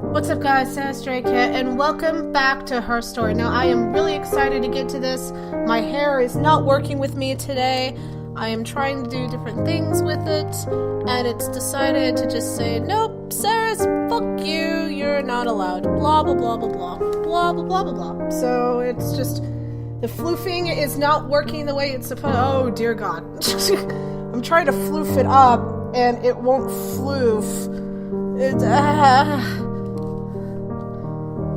What's up guys, Sarus here, and welcome back to Her Story. Now I am really excited to get to this. My hair is not working with me today. I am trying to do different things with it, and it's decided to just say, nope, Sarus, fuck you, you're not allowed. Blah blah blah blah blah. Blah blah blah blah blah. So it's just, the floofing is not working the way it's supposed. Oh dear god. I'm trying to floof it up, and it won't floof.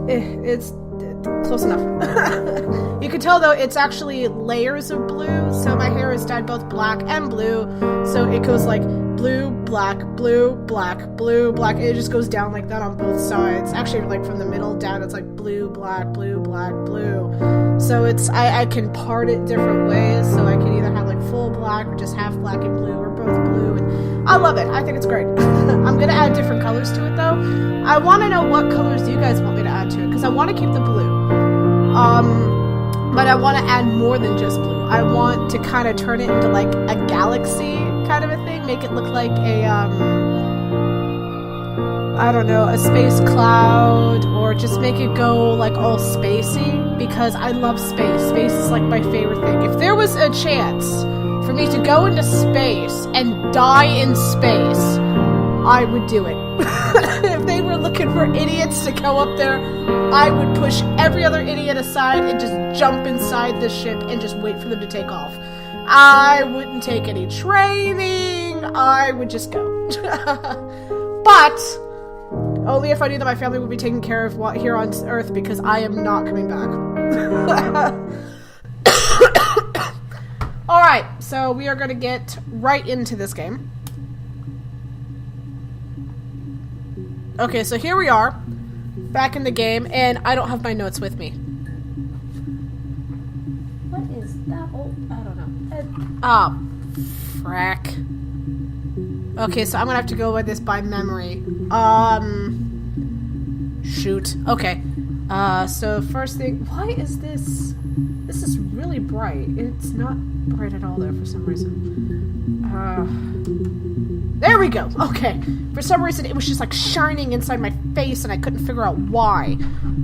It's close enough. You can tell though it's actually layers of blue, so my hair is dyed both black and blue, so it goes like blue, black, blue, black, blue, black. It just goes down like that on both sides. Actually, like from the middle down, it's like blue, black, blue, black, blue. So it's, I can part it different ways, so I can either have like full black or just half black and blue or both blue, and I love it. I think it's great. I'm gonna add different colors to it though. I want to know what colors you guys want me to add to it, because I want to keep the blue. But I want to add more than just blue. I want to kind of turn it into like a galaxy kind of a thing, make it look like a, I don't know, a space cloud, or just make it go like all spacey, because I love space. Space is like my favorite thing. If there was a chance for me to go into space and die in space, I would do it. If they were looking for idiots to go up there, I would push every other idiot aside and just jump inside the ship and just wait for them to take off. I wouldn't take any training. I would just go. But only if I knew that my family would be taken care of here on Earth, because I am not coming back. Alright, so we are going to get right into this game. Okay, so here we are, back in the game, and I don't have my notes with me. What is that? Oh, I don't know. Frack. Okay, so I'm gonna have to go with this by memory. Shoot. Okay. So first thing, why is this? This is really bright. It's not bright at all there for some reason. There we go. Okay. For some reason, it was just like shining inside my face, and I couldn't figure out why.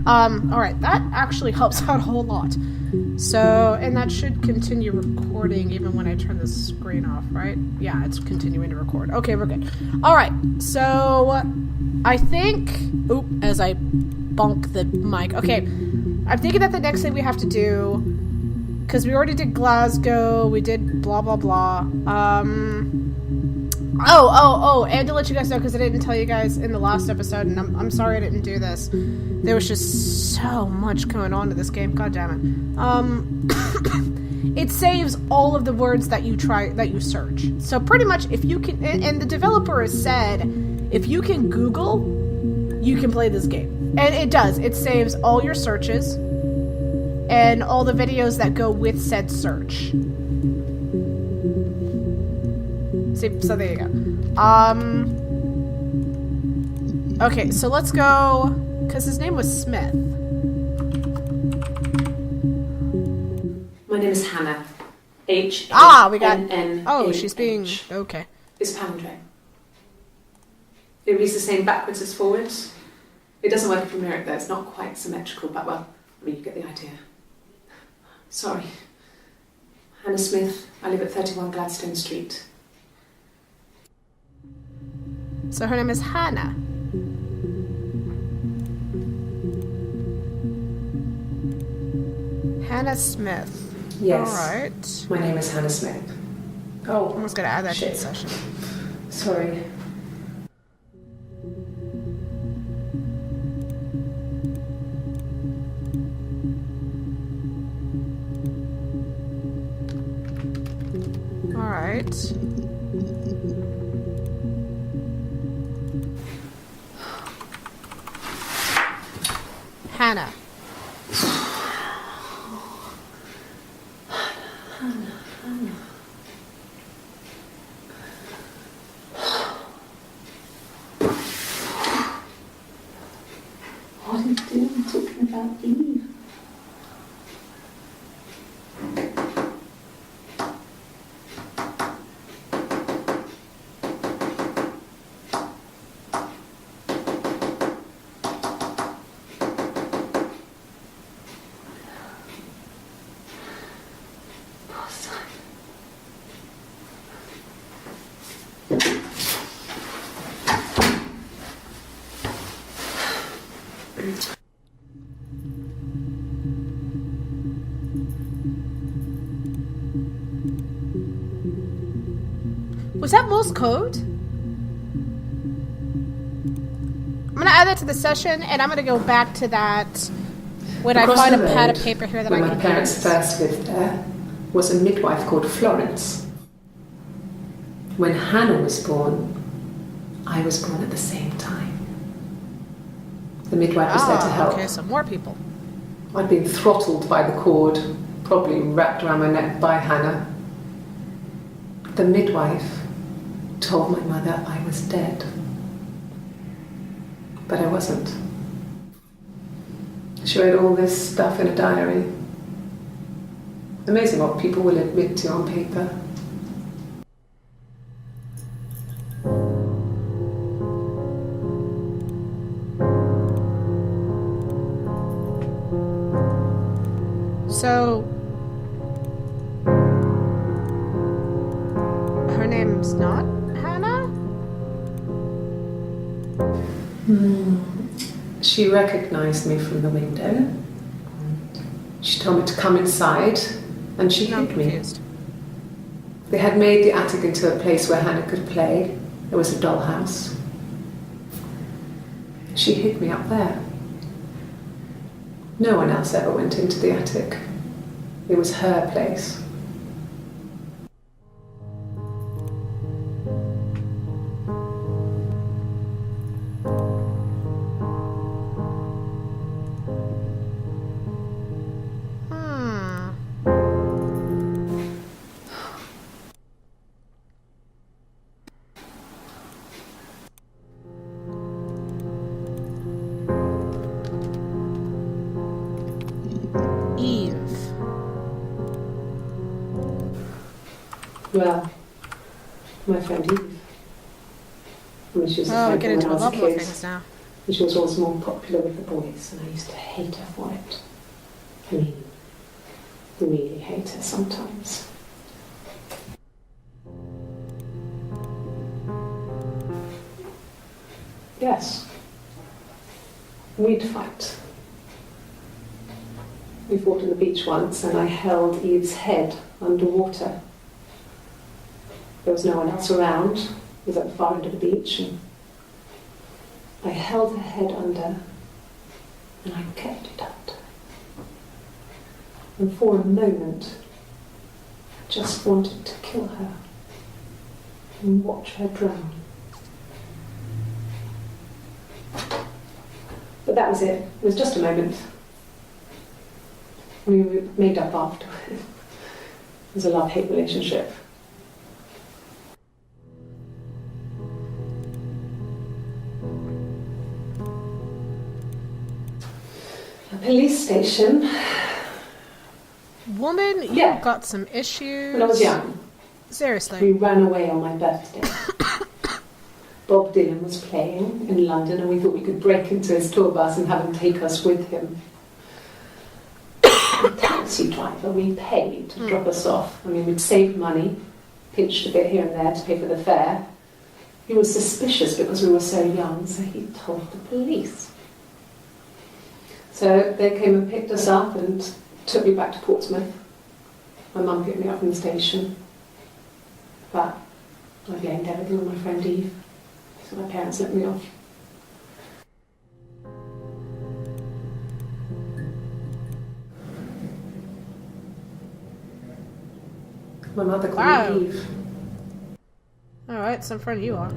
Alright, that actually helps out a whole lot. So, and that should continue recording even when I turn the screen off, right? Yeah, it's continuing to record. Okay, we're good. Alright, so I think... Oop, as I bonk the mic. Okay, I'm thinking that the next thing we have to do... Because we already did Glasgow, we did blah blah blah. And to let you guys know, because I didn't tell you guys in the last episode, and I'm sorry I didn't do this. There was just so much going on to this game. God damn it. It saves all of the words that you search. So pretty much, if you can, and the developer has said, if you can Google, you can play this game, and it does. It saves all your searches and all the videos that go with said search. So there you go. Okay, so let's go, because his name was Smith. My name is Hannah. H. We got. Oh, she's being okay. It's palindrome. It reads the same backwards as forwards. It doesn't work from numeric though. It's not quite symmetrical, but well, I mean, you get the idea. Sorry. Hannah Smith. I live at 31 Gladstone Street. So her name is Hannah. Hannah Smith. Yes. Alright. My name is Hannah Smith. Oh. I'm just gonna add that to the shit. session. Sorry. Alright. Hannah. What are you doing talking about Eve? Was that Morse code? I'm gonna add that to the session, and I'm gonna go back to that when Across I find the a pad road, of paper here that where I my can parents use. first lived there, was a midwife called Florence. When Hannah was born, I was born at the same time. The midwife was there to help. Okay, so more people. I'd been throttled by the cord, probably wrapped around my neck by Hannah. The midwife told my mother I was dead. But I wasn't. She wrote all this stuff in a diary. Amazing what people will admit to on paper. So, her name's not Hannah? She recognized me from the window. She told me to come inside, and she No, I'm hid me. confused. They had made the attic into a place where Hannah could play. It was a dollhouse. She hid me up there. No one else ever went into the attic. It was her place. Eve. Well, my friend Eve. I mean, she was a Oh, we're friend getting when into I a was lot a more kid. things now. And she was always more popular with the boys, and I used to hate her for it. I mean, really hate her sometimes. Yes. We'd fight. We fought on the beach once, and I held Eve's head underwater. There was no one else around. It was at the far end of the beach, and I held her head under, and I kept it under. And for a moment, I just wanted to kill her and watch her drown. But that was it. It was just a moment. We made up afterwards. It was a love-hate relationship. A police station. Woman, you've Yeah. got some issues. When I was young, Seriously. we ran away on my birthday. Bob Dylan was playing in London, and we thought we could break into his tour bus and have him take us with him. The taxi driver we paid to drop us off. I mean, we'd saved money, pinched a bit here and there to pay for the fare. He was suspicious because we were so young, so he told the police. So they came and picked us up and took me back to Portsmouth. My mum picked me up from the station. But I blamed everything on my friend Eve. So my parents let me off. My mother called Wow. me Eve. Alright, some friend you are.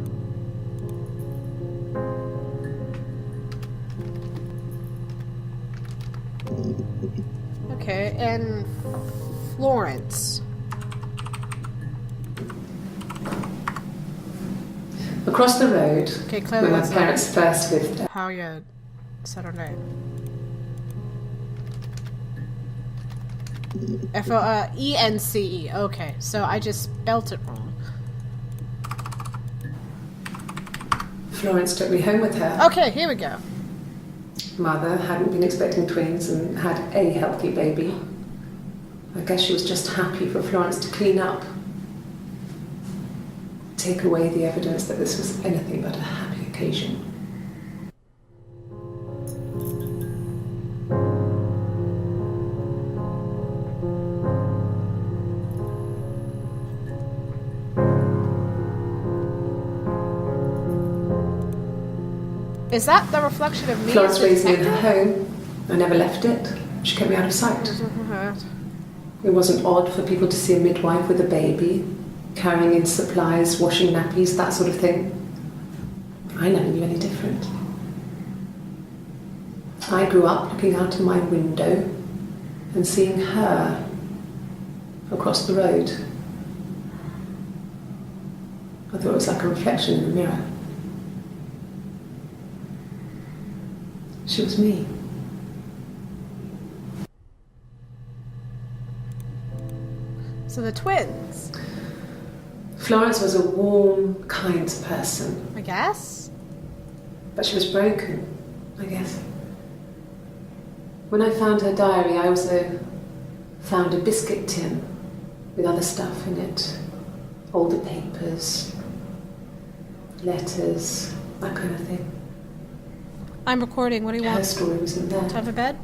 Okay, and Florence. Across the road, Okay, clearly where my that's not parents first lived there. how you said her name. Ence. Okay, so I just spelt it wrong. Florence took me home with her. Okay, here we go. Mother hadn't been expecting twins and had a healthy baby. I guess she was just happy for Florence to clean up. Take away the evidence that this was anything but a happy occasion. Is that the reflection of me Florence as the raised me in her detective? home. I never left it. She kept me out of sight. It wasn't odd for people to see a midwife with a baby, carrying in supplies, washing nappies, that sort of thing. I never knew any different. I grew up looking out of my window and seeing her across the road. I thought it was like a reflection in the mirror. She was me. So the twins, Florence was a warm, kind person, I guess? but she was broken, I guess. When I found her diary, I also found a biscuit tin with other stuff in it. Older papers, letters, that kind of thing. I'm recording. What do you Her want? story wasn't there. Time for bed?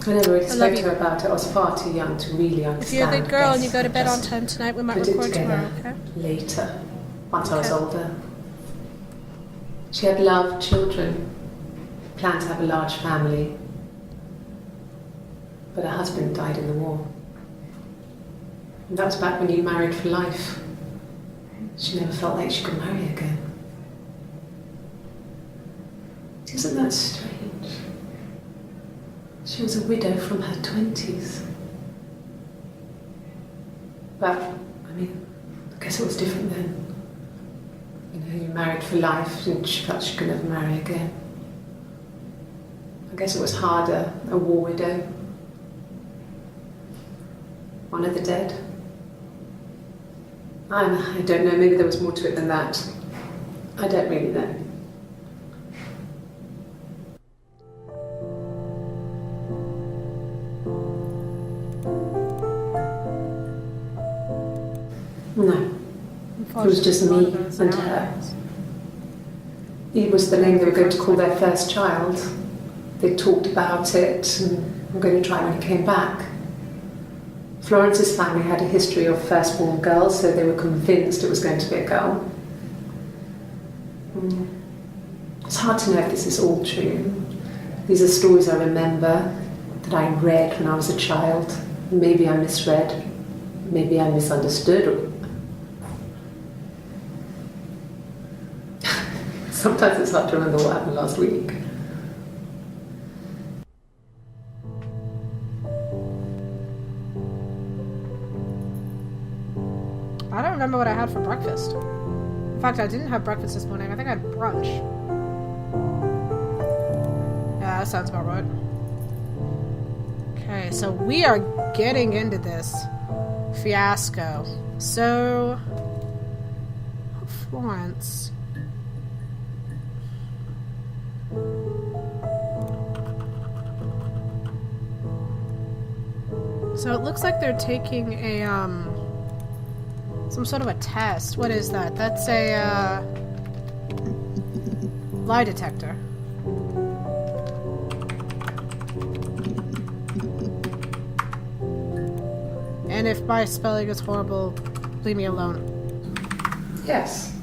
I never really I love spoke to you. her about it. I was far too young to really understand. If you're a good girl and you this. go to bed on Just time tonight, we might put it record together tomorrow, okay? later, once I was Okay. older. She had loved children, planned to have a large family, but her husband died in the war. And that was back when you married for life. She never felt like she could marry again. Isn't that strange? She was a widow from her 20s. But, I mean, I guess it was different then. You know, you married for life and she felt she could never marry again. I guess it was harder, a war widow. One of the dead. I don't know, maybe there was more to it than that. I don't really know. No, it was just me and her. It was the name they were going to call their first child. They talked about it and were going to try when he came back. Florence's family had a history of firstborn girls, so they were convinced it was going to be a girl. It's hard to know if this is all true. These are stories I remember that I read when I was a child. Maybe I misread, maybe I misunderstood. Sometimes it's hard to remember what happened last week. I don't remember what I had for breakfast. In fact, I didn't have breakfast this morning. I think I had brunch. Yeah, that sounds about right. Okay, so we are getting into this fiasco. So, Florence. So it looks like they're taking a, some sort of a test. What is that? That's a, lie detector. And if my spelling is horrible, leave me alone. Yes.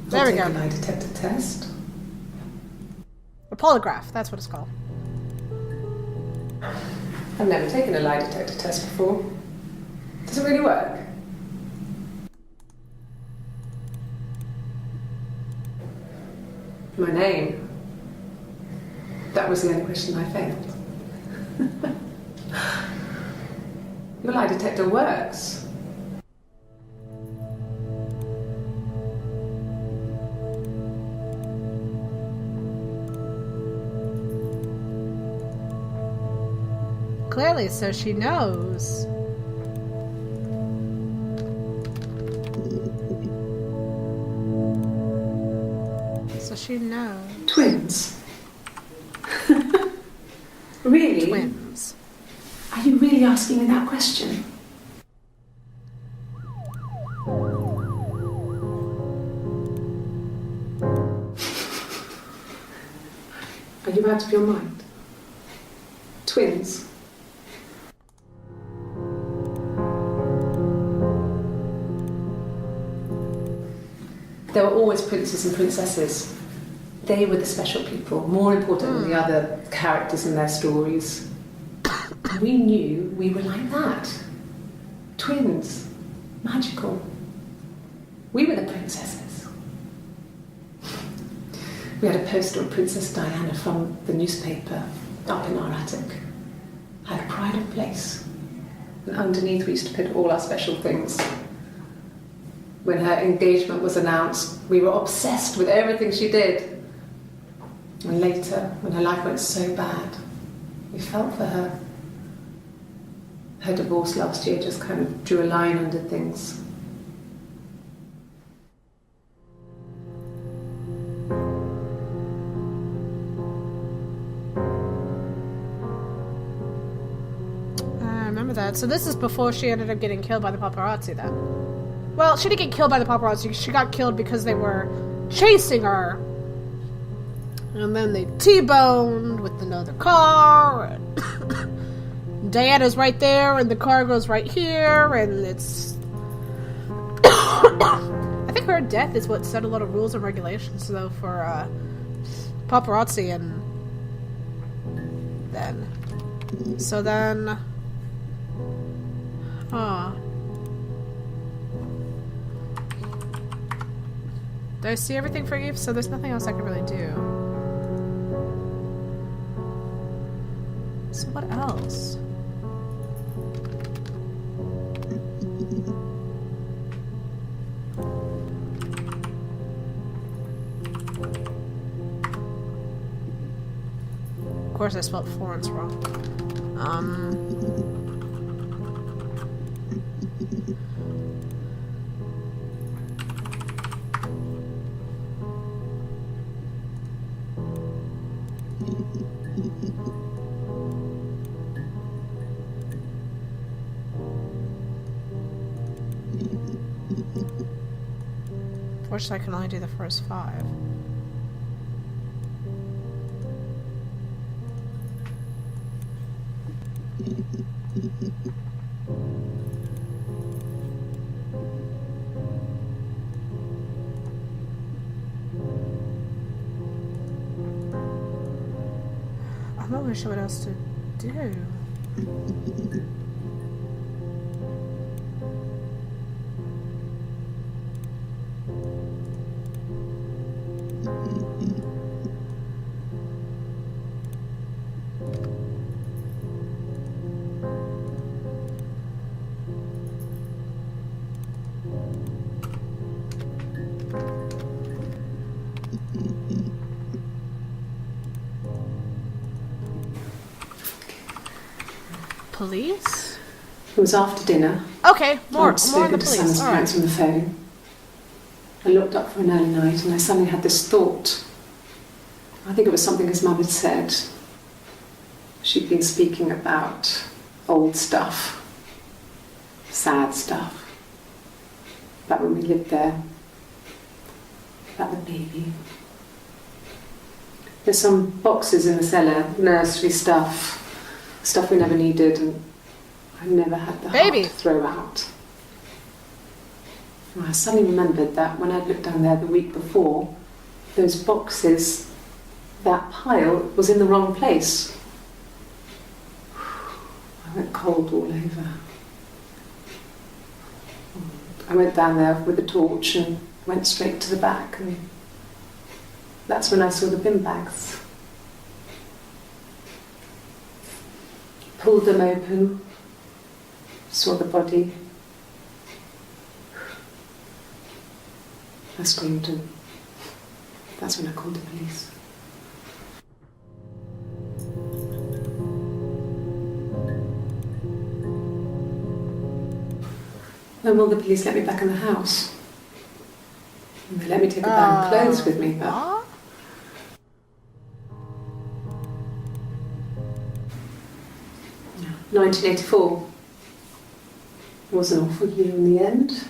There we I'll go. take a lie detector test. A polygraph, that's what it's called. I've never taken a lie detector test before. Does it really work? My name. That was the only question I failed. Your lie detector works. Clearly, so she knows. So she knows. Twins. Really? Twins. Are you really asking me that question? Are you out of your mind? Twins. There were always princes and princesses. They were the special people, more important than the other characters in their stories. We knew we were like that. Twins. Magical. We were the princesses. We had a poster of Princess Diana from the newspaper up in our attic. Had a pride of place. And underneath we used to put all our special things. When her engagement was announced, we were obsessed with everything she did. And later, when her life went so bad, we felt for her. Her divorce last year just kind of drew a line under things. I remember that. So this is before she ended up getting killed by the paparazzi then. Well, she didn't get killed by the paparazzi. She got killed because they were chasing her. And then they T-boned with another car. And Diana's right there, and the car goes right here, and it's... I think her death is what set a lot of rules and regulations, though, for paparazzi and then. So then... Do I see everything for you? So there's nothing else I can really do. So what else? Of course I spelled Florence wrong. Unfortunately, I can only do the first 5. I'm not really sure what else to do. Police? It was after dinner. Okay, more on the spoken to police. Sam's All parents right. on the phone. I looked up for an early night and I suddenly had this thought. I think it was something his mum had said. She'd been speaking about old stuff, sad stuff, about when we lived there, about the baby. There's some boxes in the cellar, nursery stuff we never needed, and I never had the heart to throw out. And I suddenly remembered that when I'd looked down there the week before, those boxes, that pile was in the wrong place. I went cold all over. I went down there with a torch and went straight to the back, and that's when I saw the bin bags. Pulled them open, saw the body. I screamed, and that's when I called the police. When will the police let me back in the house? And they let me take a bag of clothes with me, but... 1984 was an awful year in the end.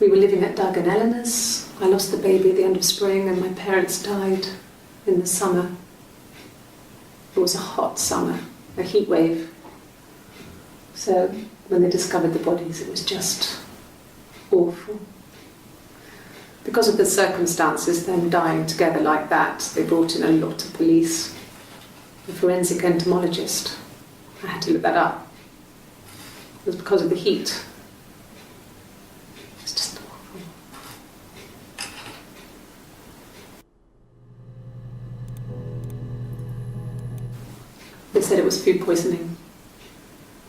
We were living at Doug and Eleanor's. I lost the baby at the end of spring and my parents died in the summer. It was a hot summer, a heat wave. So when they discovered the bodies, it was just awful. Because of the circumstances, them dying together like that, they brought in a lot of police. A forensic entomologist. I had to look that up. It was because of the heat. It's just awful. They said it was food poisoning.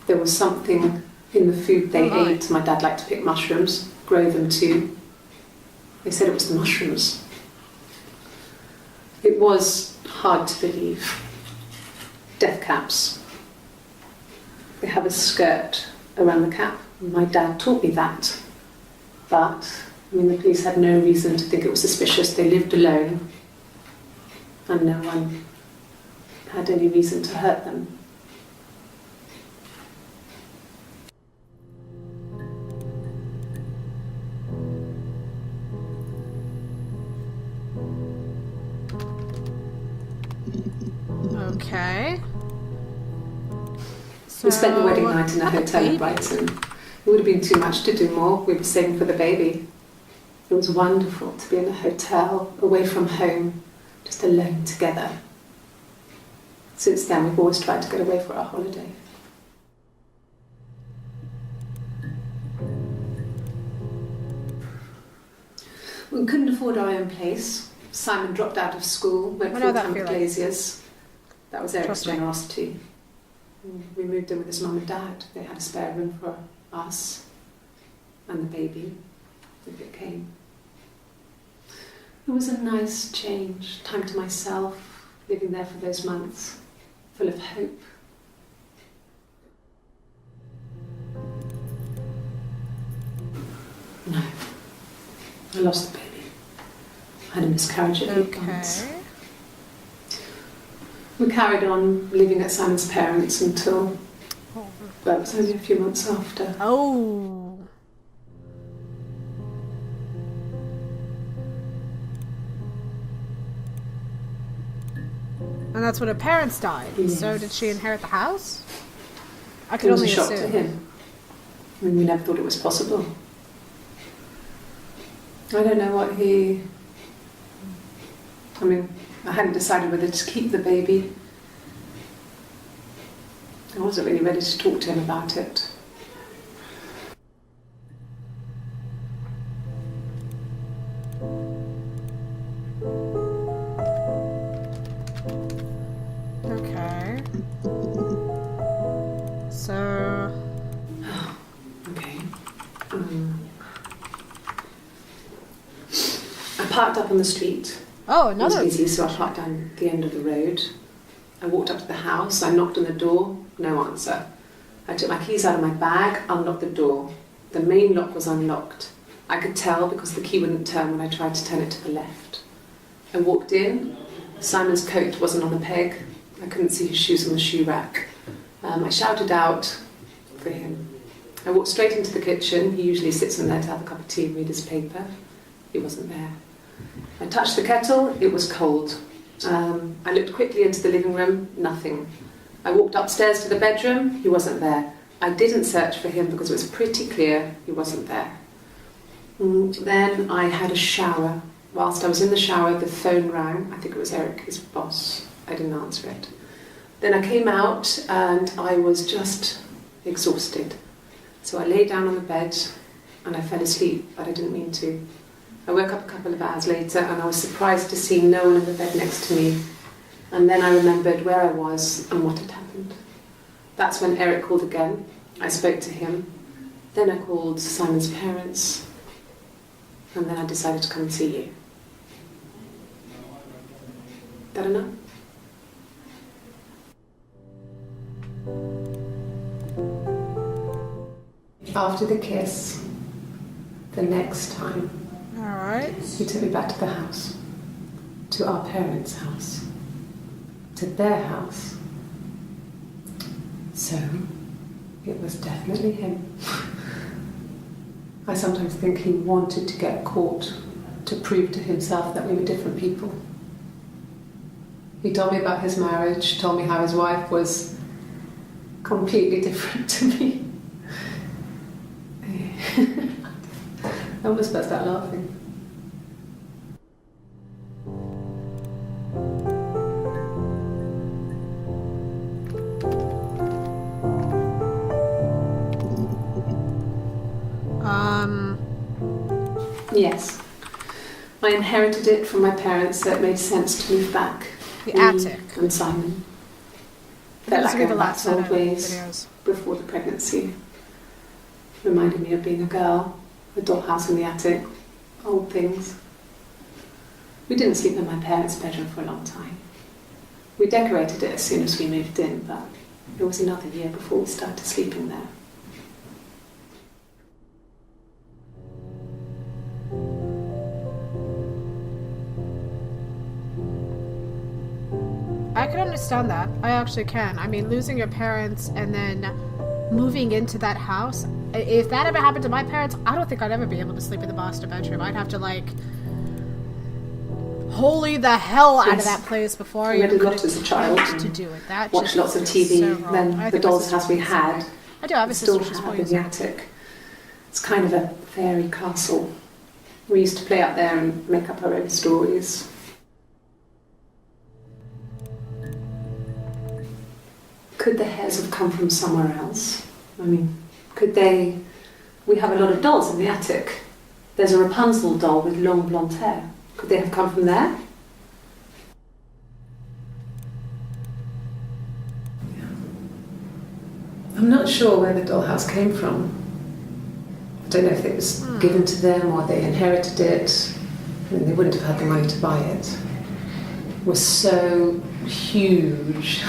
There was something in the food they ate. My dad liked to pick mushrooms, grow them too. They said it was the mushrooms. It was hard to believe. Death caps. They have a skirt around the cap. My dad taught me that. But, the police had no reason to think it was suspicious. They lived alone. And no one had any reason to hurt them. Okay. We spent the wedding night in a hotel in Brighton. It would have been too much to do more. We were saving for the baby. It was wonderful to be in a hotel, away from home, just alone together. Since then, we've always tried to get away for our holiday. We couldn't afford our own place. Simon dropped out of school, went full-time with Glaziers. That was Eric's generosity. We moved in with his mum and dad. They had a spare room for us and the baby, if it came. It was a nice change, time to myself, living there for those months, full of hope. No, I lost the baby. I had a miscarriage at 8 months. We carried on living at Simon's parents until, well, it was only a few months after. Oh. And that's when her parents died. Yes. So did she inherit the house? I could only assume. It was a shock to him. We never thought it was possible. I don't know what he... I hadn't decided whether to keep the baby. I wasn't really ready to talk to him about it. Okay. So... Okay. I parked up on the street. Oh, another. It was busy, so I parked down the end of the road. I walked up to the house, I knocked on the door, no answer. I took my keys out of my bag, unlocked the door. The main lock was unlocked. I could tell because the key wouldn't turn when I tried to turn it to the left. I walked in, Simon's coat wasn't on the peg. I couldn't see his shoes on the shoe rack. I shouted out for him. I walked straight into the kitchen. He usually sits in there to have a cup of tea and read his paper. He wasn't there. I touched the kettle, it was cold. I looked quickly into the living room, nothing. I walked upstairs to the bedroom, he wasn't there. I didn't search for him because it was pretty clear he wasn't there. Then I had a shower. Whilst I was in the shower, the phone rang. I think it was Eric, his boss. I didn't answer it. Then I came out and I was just exhausted. So I lay down on the bed and I fell asleep, but I didn't mean to. I woke up a couple of hours later and I was surprised to see no one in the bed next to me. And then I remembered where I was and what had happened. That's when Eric called again. I spoke to him. Then I called Simon's parents. And then I decided to come and see you. That enough? After the kiss, the next time, Alright. he took me back to the house, to our parents' house, to their house. So, it was definitely him. I sometimes think he wanted to get caught to prove to himself that we were different people. He told me about his marriage, told me how his wife was completely different to me. I almost burst out laughing. Yes. I inherited it from my parents, so it made sense to move back. The attic. And Simon. Felt like going back to old ways before the pregnancy. Reminded me of being a girl, a dollhouse in the attic, old things. We didn't sleep in my parents' bedroom for a long time. We decorated it as soon as we moved in, but it was another year before we started sleeping there. I can understand that. I actually can. I mean, losing your parents and then moving into that house. If that ever happened to my parents, I don't think I'd ever be able to sleep in the master bedroom. I'd have to, like, holy the hell out of that place before I read a lot as a child to do it. That watched lots of TV. So then the doll's house we had, I do have a still sister have in the attic. It's kind of a fairy castle. We used to play up there and make up our own stories. Could the hairs have come from somewhere else? I mean, could they... We have a lot of dolls in the attic. There's a Rapunzel doll with long blonde hair. Could they have come from there? Yeah. I'm not sure where the dollhouse came from. I don't know if it was given to them or they inherited it. I mean, they wouldn't have had the money to buy it. It was so huge.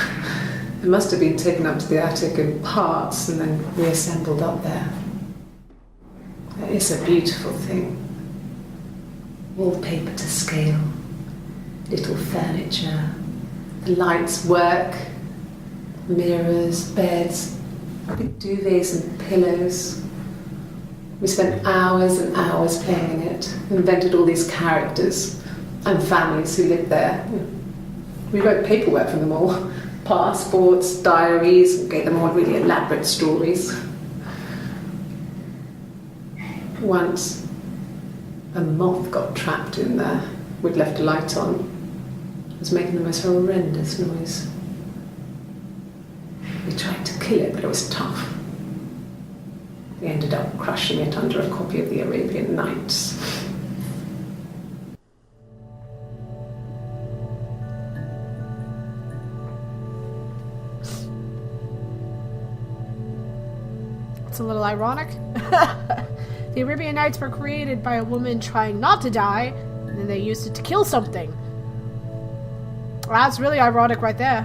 It must have been taken up to the attic in parts and then reassembled up there. It's a beautiful thing. Wallpaper to scale, little furniture, the lights work, mirrors, beds, big duvets and pillows. We spent hours and hours playing in it, invented all these characters and families who lived there. We wrote paperwork for them all. Passports, diaries, and gave them all really elaborate stories. Once, a moth got trapped in there. We'd left a light on. It was making the most horrendous noise. We tried to kill it, but it was tough. We ended up crushing it under a copy of the Arabian Nights. It's a little ironic. The Arabian Nights were created by a woman trying not to die, and then they used it to kill something. Well, that's really ironic right there.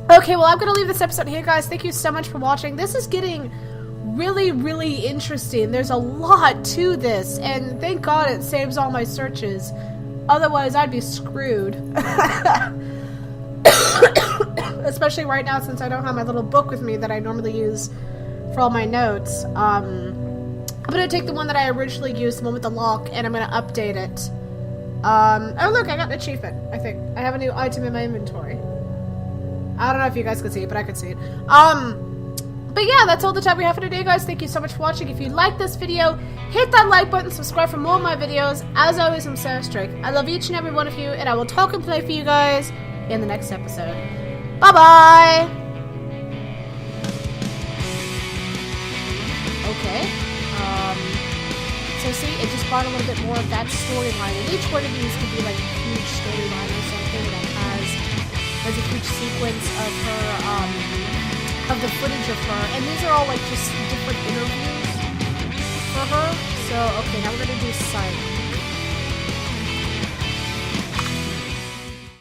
Okay, well, I'm going to leave this episode here, guys. Thank you so much for watching. This is getting really, really interesting. There's a lot to this, and thank God it saves all my searches. Otherwise, I'd be screwed. Especially right now, since I don't have my little book with me that I normally use for all my notes. I'm going to take the one that I originally used, the one with the lock, and I'm going to update it. Oh look, I got an achievement, I think. I have a new item in my inventory. I don't know if you guys can see it, but I can see it. But yeah, that's all the time we have for today, guys. Thank you so much for watching. If you like this video, hit that like button, subscribe for more of my videos. As always, I'm Sarus. I love each and every one of you, and I will talk and play for you guys in the next episode. Bye-bye! Okay. So see, it just brought a little bit more of that storyline. And each one of these could be like a huge storyline or something that has a huge sequence of her, of the footage of her. And these are all like just different interviews for her. So, okay, now we're gonna do sight.